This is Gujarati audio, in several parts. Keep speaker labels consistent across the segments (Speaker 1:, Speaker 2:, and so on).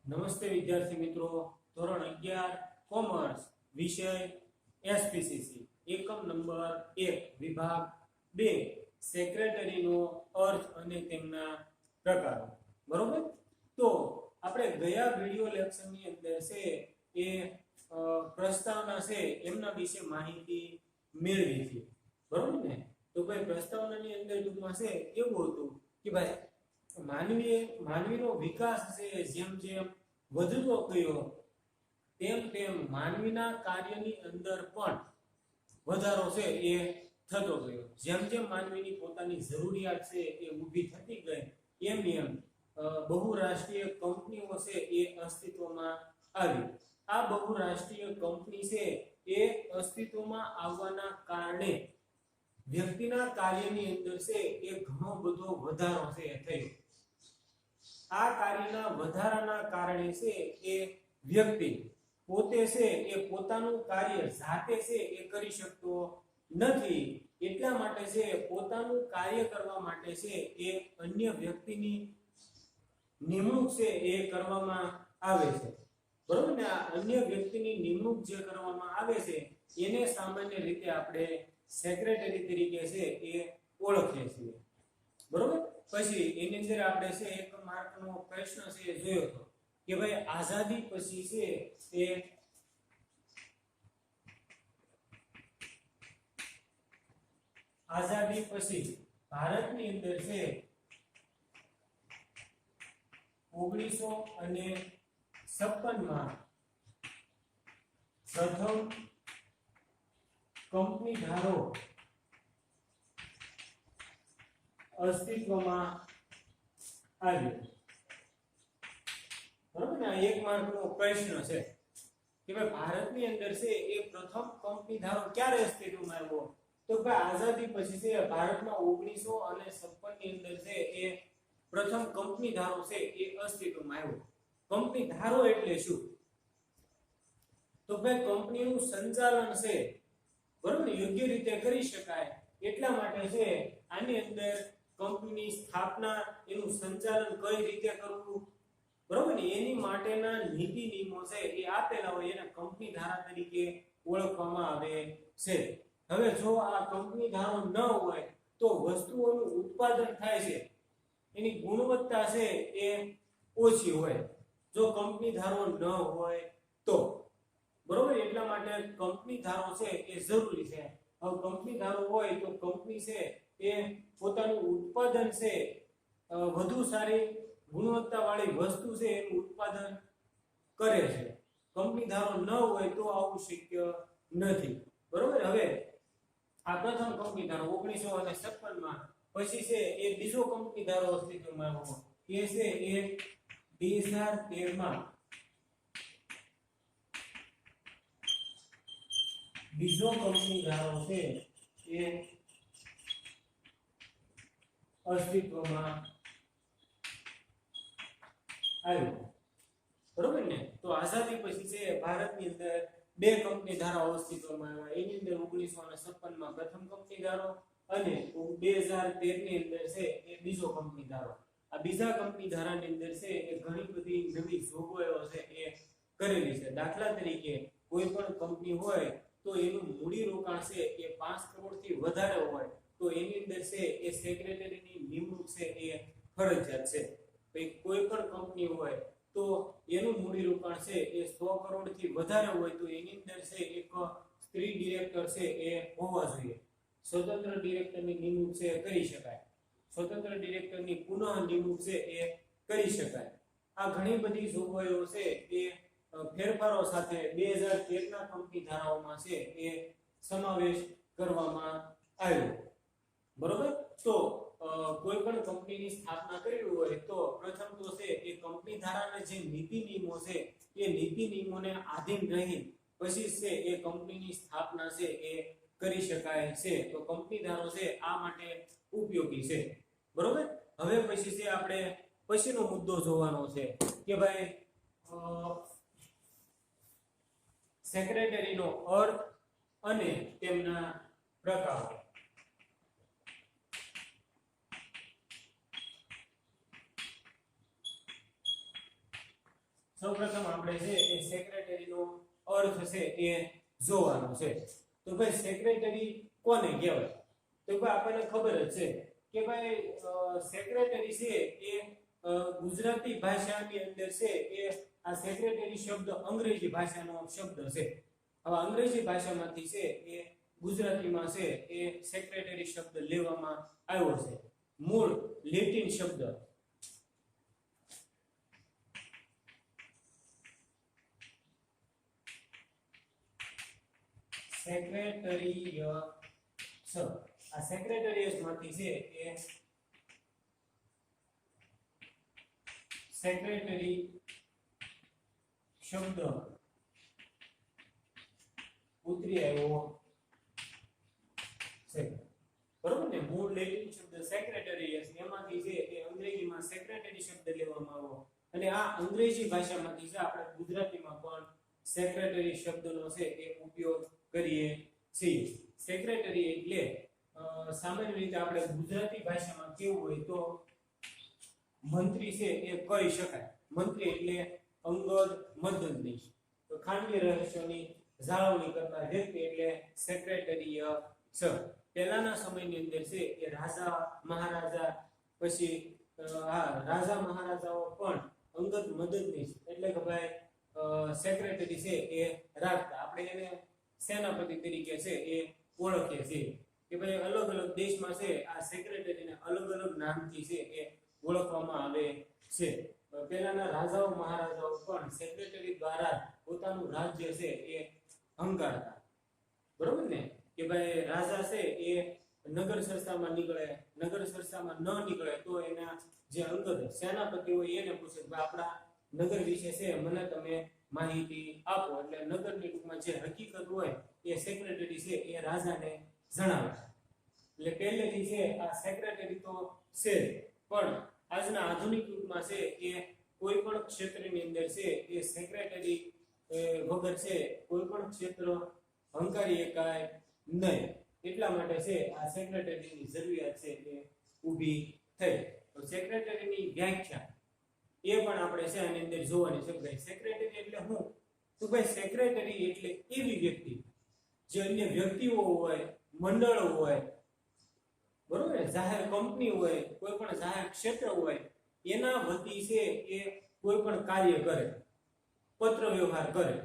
Speaker 1: નમસ્તે વિદ્યાર્થી મિત્રો, ધોરણ 11 કોમર્સ વિષય એસપીસીસી એકમ નંબર 1 વિભાગ 2 સેક્રેટરીનો અર્થ અને તેમના પ્રકારો. બરોબર? તો આપણે ગયા વિડિયો લેક્ચરની અંદર છે એ પ્રસ્તાવના છે એમના વિશે માહિતી મેળવી હતી. બરોબર ને? તો ભાઈ પ્રસ્તાવનાની અંદર ટૂંકમાં છે એવું હતું કે ભાઈ માનવીનો વિકાસ છે જેમ જેમ વધતો ગયો તેમ તેમ માનવીના કાર્યની અંદર પણ વધારો છે એ થતો ગયો. જેમ જેમ માનવીની પોતાની જરૂરિયાત છે એ ઊભી થતી ગઈ એમ એમ બહુરાષ્ટ્રીય કંપનીઓ છે એ અસ્તિત્વમાં આવી. આ બહુરાષ્ટ્રીય કંપની છે એ અસ્તિત્વમાં આવવાના કારણે વ્યક્તિના કાર્યની અંદર છે એ ઘણો બધો વધારો છે થયો. આ કાર્યના વધારાના કારણે છે એ વ્યક્તિ પોતે છે એ પોતાનું કાર્ય જાતે છે એ કરી શકતો નથી. એટલા માટે છે પોતાનું કાર્ય કરવા માટે છે એ અન્ય વ્યક્તિની નિમણૂક છે એ કરવામાં આવે છે. બરોબર ને? આ અન્ય વ્યક્તિની નિમણૂક જે કરવામાં આવે છે એને સામાન્ય રીતે આપણે સેક્રેટરી તરીકે છે એ ઓળખીએ છીએ. બરોબર? પછી એની અંદર આપણે છે એક માર્કનો પ્રશ્ન છે જોયો હતો કે ભાઈ આઝાદી પછી છે એ આઝાદી પછી ભારતની અંદર છે 1956 માં પ્રથમ કંપની ધારો અસ્તિત્વમાં આવ્યો. બરોબર ને? આ એક માર્કનો પ્રશ્ન છે કે ભાઈ ભારતની અંદર છે એ પ્રથમ કંપની ધારો ક્યારે અસ્તિત્વમાં આવ્યો? તો ભાઈ આઝાદી પછી છે ભારતમાં 1956 ની અંદર છે એ પ્રથમ કંપની ધારો છે એ અસ્તિત્વમાં આવ્યો. કંપની ધારો એટલે શું? તો ભાઈ કંપનીનું સંચાલન છે બરોબર યોગ્ય રીતે કરી શકાય એટલા માટે છે આની અંદર કંપનીની સ્થાપના એનું સંચાલન કઈ રીતે કરવું બરોબર ને એની માટેના નીતિ નિયમો છે એ આપેલા હોય એને કંપની ધારા તરીકે ઓળખવામાં આવે છે. હવે જો આ કંપની ધારો ન હોય તો વસ્તુઓનું ઉત્પાદન થાય છે એની ગુણવત્તા છે એ ઓછી હોય જો કંપની ધારો ન હોય તો. બરોબર? એટલા માટે કંપની ધારો છે એ જરૂરી છે. હવે કંપની ધારો હોય તો કંપની છે એ પોતાનું ઉત્પાદન છે વધુ સારી ગુણવત્તા વાળી વસ્તુ છે એનું ઉત્પાદન કરે છે. કંપની ધારો ન હોય તો આવું શક્ય નથી. બરોબર? હવે આ પ્રથમ કંપની ધારો 1956 માં પછી છે એ બીજો કંપની ધારો અસ્તિત્વમાં આવ્યો એ છે એ 2013 માં બીજો કંપની ધારો છે એ અસ્તિત્વમાં આવ્યો. બરોબર ને? તો આઝાદી પછી છે ભારતની અંદર બે કંપની ધારાઓ અસ્તિત્વમાં આવ્યા. એની અંદર 1956 માં પ્રથમ કંપની ધારો અને 2013 ની અંદર છે એ બીજો કંપની ધારો. આ બીજા કંપની ધારાની અંદર છે એ ઘણી બધી નવી જોગવાઈઓ છે એ કરેલી છે. દાખલા તરીકે કોઈ પણ કંપની હોય તો એનું મૂડી રોકાણ છે એ 5 કરોડથી વધારે હોય તો એની અંદર છે એ સેક્રેટરીની નિમણૂક છે એ ફરજિયાત છે. કોઈ પણ કંપની હોય તો એનું મૂડી રોકાણ છે એ 100 કરોડથી વધારે હોય તો એની અંદર છે એક સ્ત્રી ડિરેક્ટર છે એ હોવા જોઈએ. સ્વતંત્ર ડિરેક્ટરની નિમણૂક છે કરી શકાય. સ્વતંત્ર ડિરેક્ટરની પુનઃ નિમણૂક છે એ કરી શકાય. આ ઘણી બધી જોગવાઈઓ છે એ ફેરફારો સાથે 2013 ના કંપની ધારાઓમાં છે એ સમાવેશ કરવામાં આવ્યો. બરોબર? તો કોઈ પણ કંપનીની સ્થાપના કરવી હોય તો પ્રથમ તો છે એ કંપની ધારાના જે નીતિ નિયમો છે એ નીતિ નિયમોને આધીન રહી પછી છે એ કંપનીની સ્થાપના છે એ કરી શકાય છે. તો કંપની ધારો છે આ માટે ઉપયોગી છે. બરોબર? હવે પછી છે આપણે પછીનો મુદ્દો જોવાનો છે કે ભાઈ સેક્રેટરીનો અર્થ અને તેમના પ્રકારો. સૌપ્રથમ આપણે છે એ સેક્રેટરીનો અર્થ છે એ જોવાનો છે. તો ભાઈ સેક્રેટરી કોને કહેવાય? તો ભાઈ આપણને ખબર જ છે કે ભાઈ સેક્રેટરી છે એ ગુજરાતી ભાષાની અંદર છે એ આ સેક્રેટરી શબ્દ અંગ્રેજી ભાષાનો શબ્દ છે. હવે અંગ્રેજી ભાષામાંથી છે એ ગુજરાતીમાં છે એ સેક્રેટરી શબ્દ લેવામાં આવ્યો છે. મૂળ લેટિન શબ્દ સેક્રેટરીયસ, આ સેક્રેટરીયસ માંથી છે એ સેક્રેટરી શબ્દ ઉતરી આવ્યો છે. બરોબર ને? મૂળ લેટિન શબ્દ સેક્રેટરીયસ એમાંથી છે એ અંગ્રેજીમાં સેક્રેટરી શબ્દ લેવામાં આવ્યો અને આ અંગ્રેજી ભાષામાંથી છે આપણે ગુજરાતીમાં પણ સેક્રેટરી શબ્દનો છે એ ઉપયોગ કરીએ છીએ. સેક્રેટરી એટલે સામાન્ય રીતે આપણે ગુજરાતી ભાષામાં કેવું હોય તો મંત્રી છે એ કહી શકાય. મંત્રી એટલે અંગદ મદદનીશ. તો ખાનગી રહસ્યોની જાળવણી કરનાર વ્યક્તિ એટલે સેક્રેટરીય છે. પહેલાના સમયની અંદર છે એ રાજા મહારાજા પછી રાજા મહારાજાઓ પણ અંગદ મદદનીશ એટલે કે ભાઈ સેક્રેટરી છે એ રાખતા. આપણે એને સેનાપતિ તરીકે છે એ ઓળખીએ છીએ કે ભાઈ અલગ અલગ દેશમાં છે આ સેક્રેટરીને અલગ અલગ નામથી છે એ ઓળખવામાં આવે છે. પહેલાના રાજાઓ મહારાજાઓ પણ સેક્રેટરી દ્વારા પોતાનું રાજ્ય છે એ હંકારતા. બરોબર ને? કે ભાઈ રાજા છે એ નગર સંસ્થામાં નીકળે, નગર સંસ્થામાં ન નીકળે તો એના જે અંગત સેનાપતિ હોય એને પૂછે કે આપણા નગર વિશે છે મને તમે માહિતી આપો. એટલે નગરની ટૂંકમાં જે હકીકત હોય એ સેક્રેટરી છે એ રાજાને જણાવે. એટલે પહેલેથી છે આ સેક્રેટરી તો છે પણ આજના આધુનિક યુગમાં છે એ કોઈ પણ ક્ષેત્રની અંદર છે એ સેક્રેટરી વગર છે કોઈ પણ ક્ષેત્ર હંકારી એકાય નહીં. એટલા માટે છે આ સેક્રેટરીની જરૂરિયાત છે એ ઊભી થઈ. તો સેક્રેટરીની વ્યાખ્યા એ પણ આપણે છે આની અંદર જોવાની છે. ભાઈ સેક્રેટરી એટલે શું? તો ભાઈ સેક્રેટરી એટલે એવી વ્યક્તિ જે અન્ય વ્યક્તિઓ હોય, મંડળો હોય, બરોબર, જાહેર કંપની હોય, કોઈ પણ જાહેર ક્ષેત્ર હોય એના વતી છે એ કોઈ પણ કાર્ય કરે, પત્ર વ્યવહાર કરે.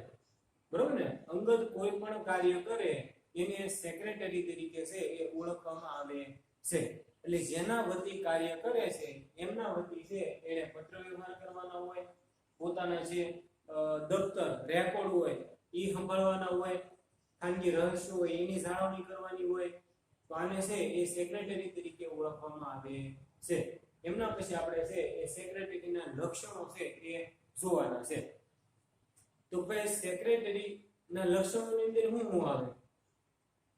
Speaker 1: બરોબર ને? અંગત કોઈ પણ કાર્ય કરે એને સેક્રેટરી તરીકે છે એ ઓળખવામાં આવે છે. એટલે જેના વતી કાર્ય કરે છે એમના વતી છે એને પત્ર વ્યવહાર કરવાના હોય, પોતાના જે દફતર રેકોર્ડ હોય એ સંભાળવાના હોય, ખાનગી રહસ્યો હોય એની જાળવણી કરવાની હોય. તો આને છે એ સેક્રેટરી તરીકે ઓળખવામાં આવે છે. એમના પછી આપણે છે એ સેક્રેટરીના લક્ષણો છે એ જોવાના છે. તો ભાઈ સેક્રેટરીના લક્ષણોની અંદર શું આવે?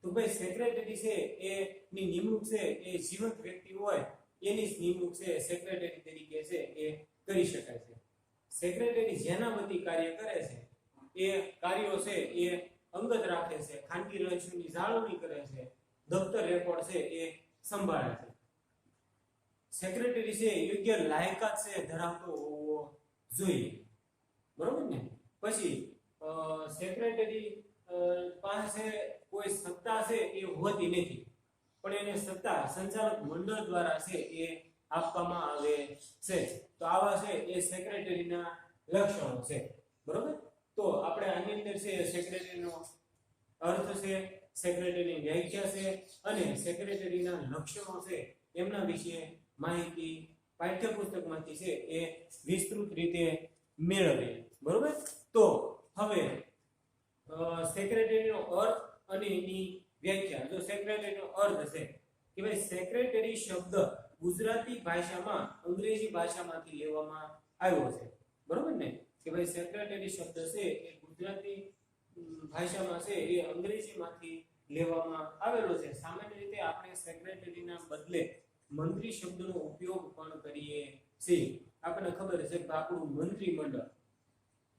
Speaker 1: તો ભાઈ સેક્રેટરી છે એ ની નિમણૂક છે એ જીવંત વ્યક્તિ હોય એની જ નિમણૂક છે સેક્રેટરી તરીકે છે એ કરી શકાય છે. સેક્રેટરી જેના વતી કાર્ય કરે છે એ કાર્યો છે એ અંગત રાખે છે, ખાનગી રહસ્યોની જાળવણી કરે છે, દફતર રેકોર્ડ છે એ સંભાળે છે. સેક્રેટરી છે યોગ્ય લાયકાત છે ધરાવતો હોવો જોઈએ. બરોબર ને? પછી સેક્રેટરી પાસે કોઈ સત્તા છે એ હોતી નથી પણ એને સત્તા સંચાલક મંડળ દ્વારા છે એ આપવામાં આવે છે. તો આવા છે એ સેક્રેટરીના લક્ષણો છે. બરોબર? તો આપણે આની અંદર છે સેક્રેટરીનો અર્થ છે, સેક્રેટરીની વ્યાખ્યા છે અને સેક્રેટરીના લક્ષણો છે એમના વિશે માહિતી પાઠ્યપુસ્તકમાંથી છે એ વિસ્તૃત રીતે મેળવીએ. બરોબર? તો હવે સેક્રેટરીનો અર્થ અને એની વ્યાખ્યા. જો સેક્રેટરીનો અર્થ છે કે ભાઈ સેક્રેટરી શબ્દ ગુજરાતી ભાષામાં અંગ્રેજી ભાષામાંથી લેવામાં આવ્યો છે. બરોબર ને? કે ભાઈ સેક્રેટરી શબ્દ છે એ ગુજરાતી ભાષામાં છે એ અંગ્રેજીમાંથી લેવામાં આવેલો છે. સામાન્ય રીતે આપણે સેક્રેટરીના બદલે મંત્રી શબ્દનો ઉપયોગ પણ કરીએ છીએ. આપણને ખબર છે કે આપણું મંત્રીમંડળ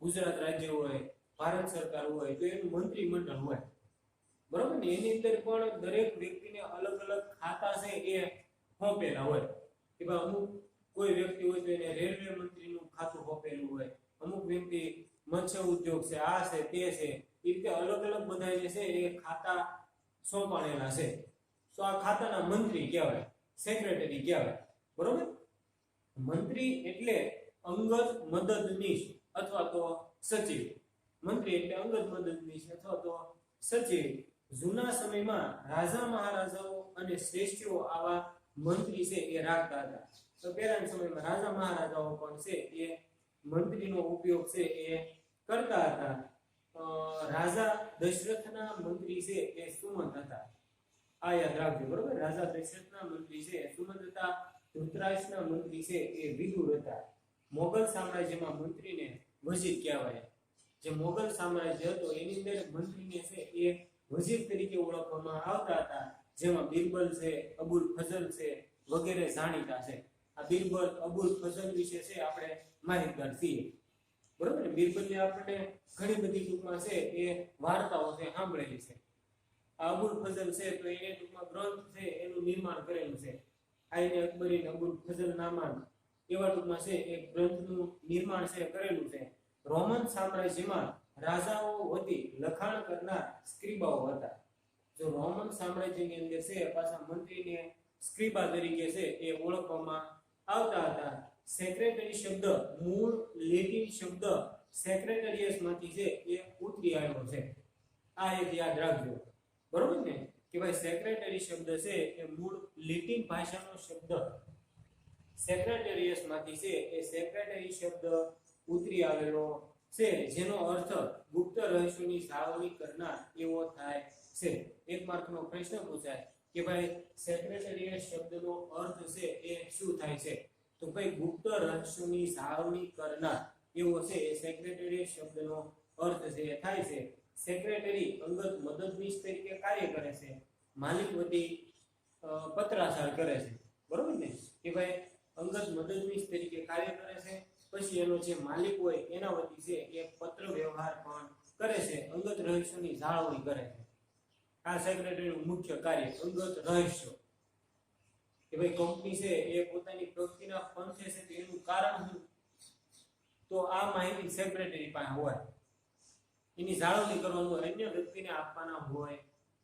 Speaker 1: ગુજરાત રાજ્ય હોય, ભારત સરકાર હોય તો એનું મંત્રીમંડળ હોય. બરોબર ને? એની અંદર પણ દરેક વ્યક્તિને અલગ અલગ ખાતા છે એ સોંપેલા હોય. કે ભાઈ અમુક કોઈ વ્યક્તિ હોય તો એને રેલવે મંત્રીનું ખાતું સોંપેલું હોય, અમુક નિમતી, મત્સ્ય ઉદ્યોગ છે, આ છે તે છે, એ રીતે અલગ અલગ બધા જે છે એ ખાતા સોંપાણેલા છે. તો આ ખાતાના મંત્રી કહેવાય, સેક્રેટરી કહેવાય. બરોબર. મંત્રી એટલે અંગત મદદનીશ અથવા તો સચિવ. મંત્રી એટલે અંગત મદદનીશ અથવા તો સચિવ. જૂના સમયમાં રાજા મહારાજાઓ અને શ્રેષ્ઠીઓ આવા મંત્રી છે એ રાખતા હતા. તો પહેલાના સમયમાં રાજા મહારાજાઓ પણ છે એ મંત્રીનો ઉપયોગ છે એ કરતા હતા. રાજા દશરથના મંત્રી છે એ સુમંત હતા. આ યાદ રાખજો. બરોબર. રાજા દશરથના મંત્રી છે સુમંત હતા. ધૃતરાષ્ટ્રના મંત્રી છે એ વિદુર હતા. મોગલ સામ્રાજ્યમાં મંત્રીને વજીર કહેવાય. જે મોગલ સામ્રાજ્ય હતો એની અંદર મંત્રીને છે એ વજીર તરીકે ઓળખવામાં આવતા હતા. જેમાં બિરબલ છે, અબુલ ફઝલ છે વગેરે જાણીતા છે. આ બિરબલ, અબુલ ફઝલ વિશે છે આપણે માહિતગાર છીએ. બરોબર. બિરબલની આપણે ઘણી બધી ટૂંકમાં છે એ વાર્તાઓ છે સાંભળેલી છે. આ અબુલ ફઝલ છે તો એને ટૂંકમાં ગ્રંથ છે એનું નિર્માણ કરેલું છે. આઈને અકબરી અબુલ ફઝલ નામા એવા ટૂંકમાં છે એક ગ્રંથનું નિર્માણ છે કરેલું છે. રોમન સામ્રાજ્યમાં રાજાઓ વતી લખાણ કરનાર સ્ક્રિબાઓ હતા. જો રોમન સામ્રાજ્યની અંદર છે પાછા મંત્રીને સ્ક્રિબા તરીકે છે એ ઓળખવામાં આવતા હતા. સેક્રેટરી શબ્દ મૂળ લેટિન શબ્દ સેક્રેટરીયસ માંથી છે એ ઉતરી આવ્યો છે. આ એક યાદ રાખજો. બરોબર ને કે ભાઈ સેક્રેટરી શબ્દ છે એ મૂળ લેટિન ભાષાનો શબ્દ સેક્રેટરીયસ માંથી છે એ સેક્રેટરી શબ્દ ઉતરી આવેલો છે, જેનો અર્થ ગુપ્ત રહસ્યોની જાળવણી કરનાર એવો થાય છે. એક માર્કનો પ્રશ્ન પૂછાય કે ભાઈ સેક્રેટરીયસ શબ્દનો અર્થ છે એ શું થાય છે? તો ભાઈ ગુપ્ત રહસ્યોની જાળવણી કરનાર એવો છે એ સેક્રેટરીયસ શબ્દનો અર્થ છે એ થાય છે. સેક્રેટરી અંગત મદદનીશ તરીકે કાર્ય કરે છે. માલિક વતી પત્રાચાર કરે છે. બરોબર ને કે ભાઈ અંગત મદદનીશ તરીકે કાર્ય કરે છે. પછી એનો જે માલિક હોય એના વતી છે એ પત્ર વ્યવહાર પણ કરે છે. અંગત રહસ્યોની જાળવણી કરે છે. આ સેક્રેટરીનું મુખ્ય કાર્ય અંગત રહસ્યો. કે ભાઈ કંપની છે એ પોતાની પ્રગતિના પંથે છે તેનું કારણ શું? તો આ માહિતી સેક્રેટરી પાસે હોય. એની જાળવણી કરવાનું અન્ય વ્યક્તિને આપવાના હોય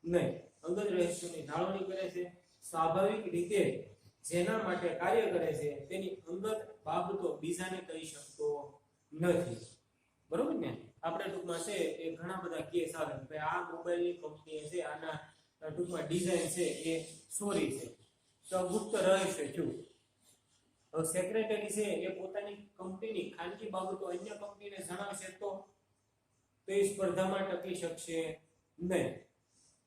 Speaker 1: નહીં. અંગત રહસ્યોની જાળવણી કરે છે. સ્વાભાવિક રીતે જેના માટે કાર્ય કરે છે તેની અંગત બાબતો બીજાને કહી શકતો નથી. બરોબર ને? આપણે ટૂંકમાં છે એ ઘણા બધા કેસ આવે કે આ મોબાઈલની કંપની છે આના ટૂંકમાં ડિઝાઇન છે એ ચોરી છે, તો ગુપ્ત રહસ્ય થયું. હવે સેક્રેટરી છે એ પોતાની કંપનીની ખાનગી બાબતો અન્ય કંપનીને જણાવશે તો એ સ્પર્ધામાં ટકી શકશે નહીં.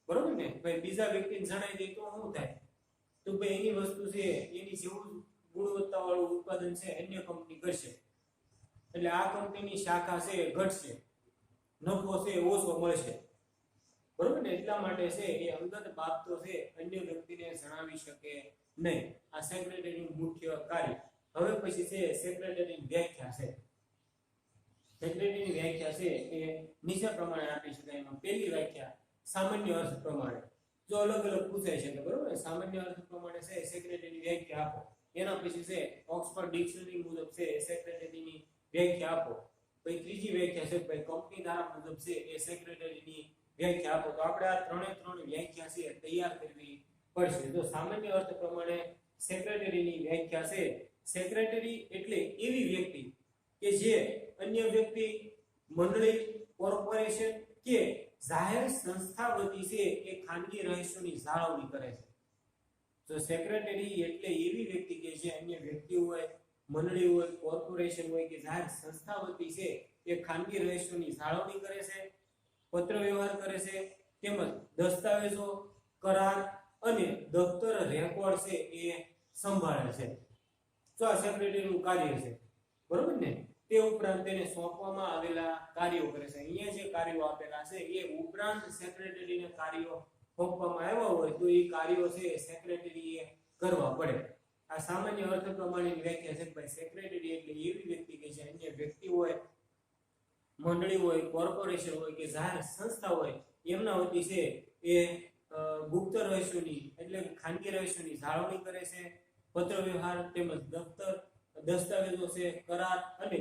Speaker 1: બરોબર ને? ભાઈ બીજા વ્યક્તિને જણાવી દે તો શું થાય? તો ભાઈ એની વસ્તુ છે એની જેવું ગુણવત્તા વાળું ઉત્પાદન છે અન્ય કંપની કરશે, એટલે આ કંપનીની શાખા છે ઘટશે, નફો છે ઓછો મળશે. બરોબર ને? એટલા માટે છે એ અંગત બાબતો છે અન્ય વ્યક્તિને જણાવી શકે નહીં. આ સેક્રેટરીનું મુખ્ય કાર્ય. હવે પછી છે સેક્રેટરીની વ્યાખ્યા છે. સેક્રેટરીની વ્યાખ્યા છે એ નીચે પ્રમાણે આપી શકાય. એમાં પહેલી વ્યાખ્યા સામાન્ય અર્થ પ્રમાણે. જો અલગ અલગ પૂછાય છે કે બરોબર સામાન્ય અર્થ પ્રમાણે છે સેક્રેટરીની વ્યાખ્યા આપો. એના પછી છે ઓક્સફર્ડ ડિક્શનરી મુજબ છે સેક્રેટરીની વ્યાખ્યા આપો. પછી ત્રીજી વ્યાખ્યા છે ભાઈ કંપની ધારા મુજબ છે એ સેક્રેટરીની વ્યાખ્યા આપો. તો આપણે આ ત્રણ વ્યાખ્યા છે તૈયાર કરવી પડશે. તો સામાન્ય અર્થ પ્રમાણે સેક્રેટરીની વ્યાખ્યા છે સેક્રેટરી એટલે એવી વ્યક્તિ કે જે અન્ય વ્યક્તિ, મંડળી, કોર્પોરેશન કે જાહેર સંસ્થા વતી છે એ ખાનગી રહસ્યોની જાળવણી કરે છે. તો સેક્રેટરી એટલે એવી વ્યક્તિ કે જે અન્ય વ્યક્તિ હોય, મંડળી હોય, કોર્પોરેશન હોય કે જાહેર સંસ્થા વતી છે એ ખાનગી રહસ્યોની જાળવણી કરે છે, પત્ર વ્યવહાર કરે છે, તેમજ દસ્તાવેજો, કરાર અને દફતર રેકોર્ડ છે એ સંભાળે છે. તો આ સેક્રેટરીનું કાર્ય છે. બરોબર ને? તે ઉપરાંત તેને સોંપવામાં આવેલા કાર્યો કરે છે. અહીંયા જે કાર્યો આપેલા છે એ ઉપરાંત સેક્રેટરીને કાર્યો સોંપવામાં આવ્યા હોય તો એ કાર્યો છે સેક્રેટરીએ કરવા પડે. આ સામાન્ય અર્થ પ્રમાણેની વ્યાખ્યા છે. ભાઈ સેક્રેટરી એટલે એવી વ્યક્તિ કે જે અન્ય વ્યક્તિ હોય, મંડળી હોય, કોર્પોરેશન હોય કે જાહેર સંસ્થા હોય એમના વતી છે એ ગુપ્ત રહસ્યોની એટલે ખાનગી રહસ્યોની જાળવણી કરે છે, પત્ર વ્યવહાર તેમજ દફતર, દસ્તાવેજો છે, કરાર અને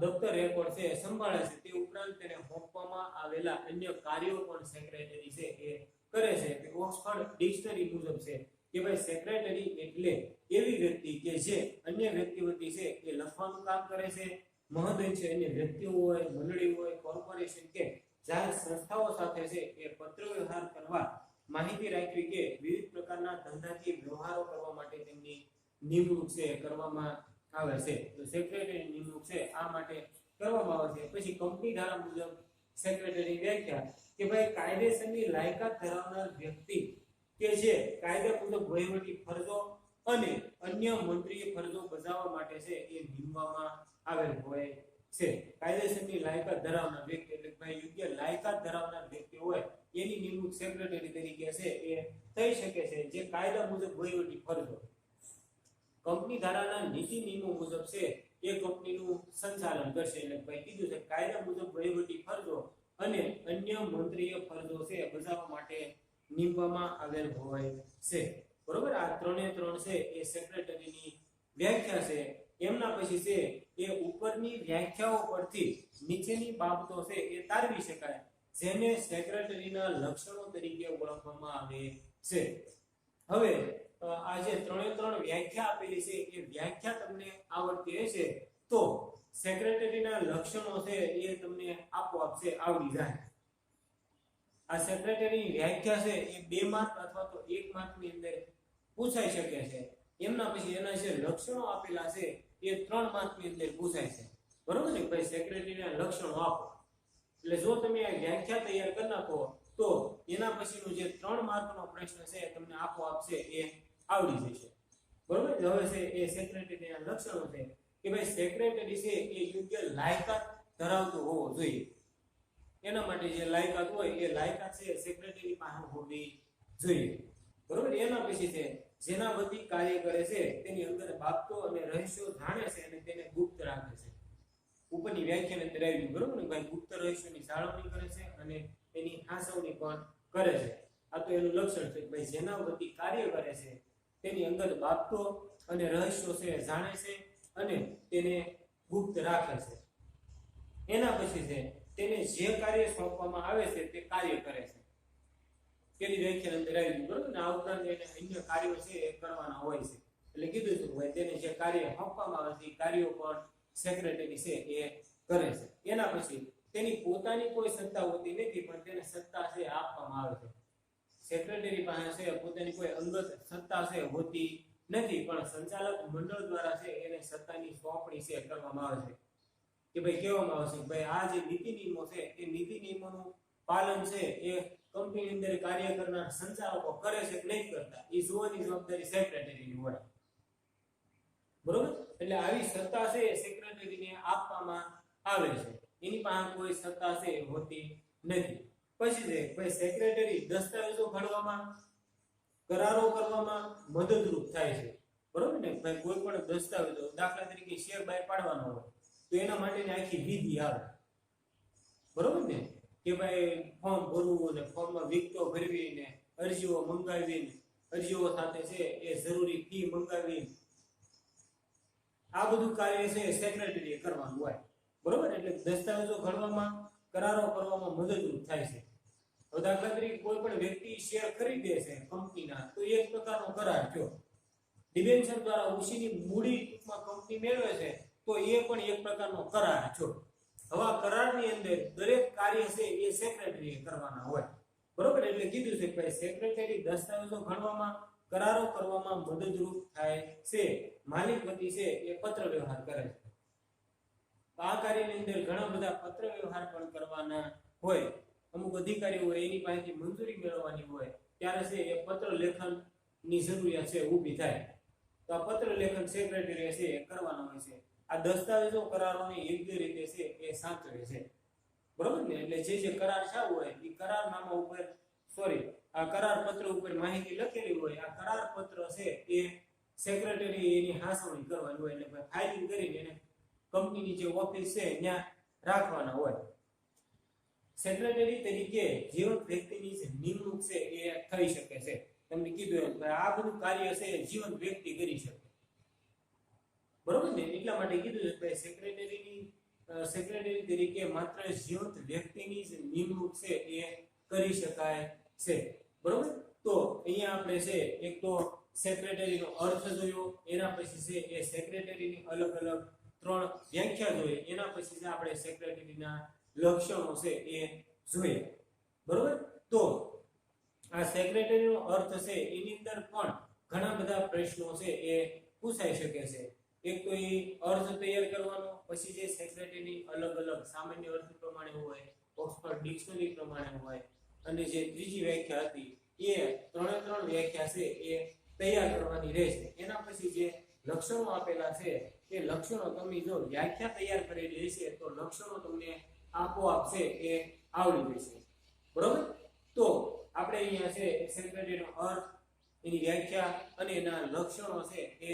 Speaker 1: દફતર રેકોર્ડ છે સંભાળે છે. તે ઉપરાંત તેને સોંપવામાં આવેલા અન્ય કાર્યો પણ સેક્રેટરી છે એ કરે છે. કે ઓક્સફર્ડ ડિક્શનરી મુજબ છે કે ભાઈ સેક્રેટરી એટલે એવી વ્યક્તિ કે જે અન્ય વ્યક્તિ વતી છે એ લખવાનું કામ કરે છે. મહત્વ છે અન્ય વ્યક્તિઓ હોય, મંડળી હોય, કોર્પોરેશન કે જાહેર સંસ્થાઓ સાથે છે એ પત્ર વ્યવહાર કરવા, માહિતી રાખવી કે વિવિધ પ્રકારના ધંધાકીય વ્યવહારો કરવા માટે તેમની નિમણૂક છે કરવામાં આવે છે. તો સેક્રેટરી નિમણૂક છે આ માટે કરવામાં આવે છે. પછી કંપની ધારા મુજબ સેક્રેટરી વ્યાખ્યા કે ભાઈ કાયદેસરની લાયકાત ધરાવનાર વ્યક્તિ કે જે કાયદા મુજબ વહીવટી ફરજો અને અન્ય મંત્રીય ફરજો બજાવવા માટે છે એ નિમવામાં આવેલ હોય છે. કાયદેસરની લાયકાત ધરાવનાર વ્યક્તિ એટલે ભાઈ યોગ્ય લાયકાત ધરાવનાર વ્યક્તિ હોય એની નિમણૂક સેક્રેટરી તરીકે છે એ થઈ શકે છે, જે કાયદા મુજબ વહીવટી ફરજો. કંપની ધારાના નીતિ નિયમો મુજબ છે એ કંપનીનું સંચાલન કરશે. એટલે ભાઈ કીધું છે કાયદા મુજબ વહીવટી ફરજો અને અન્ય મંત્રીય ફરજો છે બજાવવા માટે નિમવામાં આવેલ હોય છે. બરોબર, આ ત્રણે ત્રણ છે એ સેક્રેટરીની વ્યાખ્યા છે. એમના પછી છે એ ઉપરની વ્યાખ્યાઓ પરથી નીચેની બાબતો છે એ તારવી શકાય, જેને સેક્રેટરીના લક્ષણો તરીકે ઓળખવામાં આવે છે. હવે આ જે ત્રણે ત્રણ વ્યાખ્યા આપેલી છે એ વ્યાખ્યા તમને આવડતી હશે તો સેક્રેટરીના લક્ષણો છે એ તમને આપોઆપ છે આવડી જાય. આ સેક્રેટરીની વ્યાખ્યા છે એ 2 માર્ક અથવા તો 1 માર્કની અંદર પૂછાઈ શકે છે. એમના પછી એના જે લક્ષણો આપેલા છે એ 3 માર્કની અંદર પૂછાય છે. બરોબર ને ભાઈ, સેક્રેટરીના લક્ષણો આપો એટલે જો તમે આ વ્યાખ્યા તૈયાર કરી નાખો તો એના પછીનો જે 3 માર્કનો પ્રશ્ન છે તમને આપોઆપ છે એ આવડી જશે. બરોબર, હવે છે એ સેક્રેટરીના લક્ષણો છે કે ભાઈ સેક્રેટરી છે એ યોગ્ય લાયકાત ધરાવતો હોવો જોઈએ. એના માટે જે લાયકાત હોય એ લાયકાત છે સેક્રેટરી પાસે હોવી જોઈએ. બરોબર, એના પછી છે જેના વતી કાર્ય કરે છે તેની અંદર બાબતો અને રહસ્યો જાણે છે અને તેને ગુપ્ત રાખે છે. ઉપરની વ્યાખ્યાને અંદર આવ્યું બરોબર ને ભાઈ, ગુપ્ત રહસ્યોની જાળવણી કરે છે અને એની હાસવણી પણ કરે છે. આ તો એનું લક્ષણ છે ભાઈ, જેના વતી કાર્ય કરે છે તેની અંદર બાબતો અને રહસ્યો છે જાણે છે અને તેને ગુપ્ત રાખે છે. એના પછી છે તેને જે કાર્ય સોંપવામાં આવે છે તે કાર્ય કરે છે. તેની વ્યાખ્યા અંદર આવી બરોબર ને. આ ઉપરાંત એને અન્ય કાર્યો છે એ કરવાના હોય છે. એટલે કીધું છે ભાઈ તેને જે કાર્ય સોંપવામાં આવે છે એ કાર્યો પણ સેક્રેટરી છે એ કરે છે. એના પછી તેની પોતાની કોઈ સત્તા હોતી નથી પણ તેને સત્તા છે આપવામાં આવે છે. સેક્રેટરી પાસે છે પોતાની કોઈ અંગત સત્તા છે હોતી નથી પણ સંચાલક મંડળ દ્વારા છે એને સત્તાની સોંપણી છે કરવામાં આવે છે. કે ભાઈ કહેવામાં આવે છે ભાઈ આ જે નીતિ નિયમો છે એ નીતિ નિયમોનું પાલન છે એ કંપનીની અંદર કાર્ય કરનાર સંચાલકો કરે છે કે નહીં કરતા એ જોવાની જવાબદારી સેક્રેટરીની હોય. બરોબર, એટલે આવી સત્તા છે સેક્રેટરીને આપવામાં આવે છે. એની પાસે કોઈ સત્તા છે હોતી નથી. પછી છે ભાઈ સેક્રેટરી દસ્તાવેજો ઘડવામાં, કરારો કરવામાં મદદરૂપ થાય છે. બરોબર ને ભાઈ, કોઈ પણ દસ્તાવેજો દાખલા તરીકે શેર બહાર પાડવાનો હોય તો એના માટેની આખી વિધિ આવે. બરોબર ને કે ભાઈ ફોર્મ ભરવું અને ફોર્મમાં વિગતો ભરવી ને અરજીઓ મંગાવી, અરજીઓ સાથે છે એ જરૂરી ફી મંગાવી, આ બધું કાર્ય છે સેક્રેટરીએ કરવાનું હોય. બરોબર, એટલે દસ્તાવેજો ઘડવામાં, કરારો કરવામાં મદદરૂપ થાય છે. હવે દાખલા તરીકે કોઈ પણ વ્યક્તિ શેર ખરીદે છે કંપનીના તો એક પ્રકારનો કરાર થયો. ડિબેન્ચર દ્વારા ઉછીની મૂડી ટૂંકમાં કંપની મેળવે છે તો એ પણ એક પ્રકારનો કરાર થયો. હવે આ કરારની અંદર દરેક કાર્ય છે એ સેક્રેટરીએ કરવાના હોય. બરોબર, એટલે કીધું છે કે સેક્રેટરી દસ્તાવેજો ઘડવામાં, કરારો કરવામાં મદદરૂપ થાય છે. માલિક વતી છે એ પત્ર વ્યવહાર કરે છે. આ કાર્યની અંદર ઘણા બધા પત્ર વ્યવહાર પણ કરવાના હોય. અમુક અધિકારીઓ હોય એની પાસેથી મંજૂરી મેળવવાની હોય ત્યારે છે એ પત્ર લેખન ની જરૂરિયાત છે ઊભી થાય તો આ પત્ર લેખન સેક્રેટરી છે એ કરવાનો હોય છે. આ દસ્તાવેજો કરારોને યોગ્ય રીતે છે એ સાચવે છે. બરોબર ને, એટલે જે કરાર છે હોય એ કરારનામા ઉપર આ કરાર પત્ર ઉપર માહિતી લખેલી હોય. આ કરાર પત્ર છે એ સેક્રેટરી એની હાસવણી કરવાની હોય એટલે ફાઇલિંગ કરીને એને કંપનીની જે ઓફિસ છે ત્યાં રાખવાના હોય. સેક્રેટરી તરીકે જીવંત વ્યક્તિની જે નિમણૂક છે એ થઈ શકે છે. તમને કીધું એમ આ બધું કાર્ય છે જીવંત વ્યક્તિ કરી શકે. બરોબર ને, એટલા માટે કીધું છે કે સેક્રેટરીની સેક્રેટરી તરીકે માત્ર જીવંત વ્યક્તિની જ નિમણૂક છે એ કરી શકાય છે, બરોબર. તો અહીંયા આપણે છે એક તો સેક્રેટરીનો અર્થ જોયો, એના પછી છે એ સેક્રેટરીની અલગ અલગ 3 વ્યાખ્યા જોઈએ, એના પછી છે આપણે સેક્રેટરીના લક્ષણો છે એ જોઈએ, બરોબર. તો આ સેક્રેટરીનો અર્થ છે એની અંદર પણ ઘણા બધા પ્રશ્નો છે એ પૂછાઈ શકે છે. એક તો એ અર્થ તૈયાર કરવાનો, પછી જે સેક્રેટરીની અલગ અલગ સામાન્ય અર્થ પ્રમાણે હોય, ઓક્સફર્ડ ડિક્શનરી પ્રમાણે હોય, અને જે ત્રીજી વ્યાખ્યા હતી એ 3 વ્યાખ્યા છે એ તૈયાર કરવાની રહેશે. એના પછી જે લક્ષણો આપેલા છે એ લક્ષણો તમે જો વ્યાખ્યા તૈયાર કરેલી હશે તો લક્ષણો તમને આપોઆપ છે એ આવડી જશે, બરોબર. તો આપણે અહીંયા છે સેક્રેટરીનો અર્થ, એની વ્યાખ્યા અને એના લક્ષણો છે એ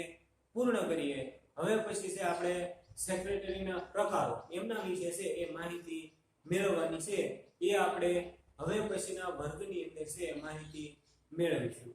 Speaker 1: પૂર્ણ કરીએ. હવે પછી છે આપણે સેક્રેટરીના પ્રકારો, એમના વિશે છે એ માહિતી મેળવવાની છે. એ આપણે હવે પછીના વર્ગની અંદર છે માહિતી મેળવીશું.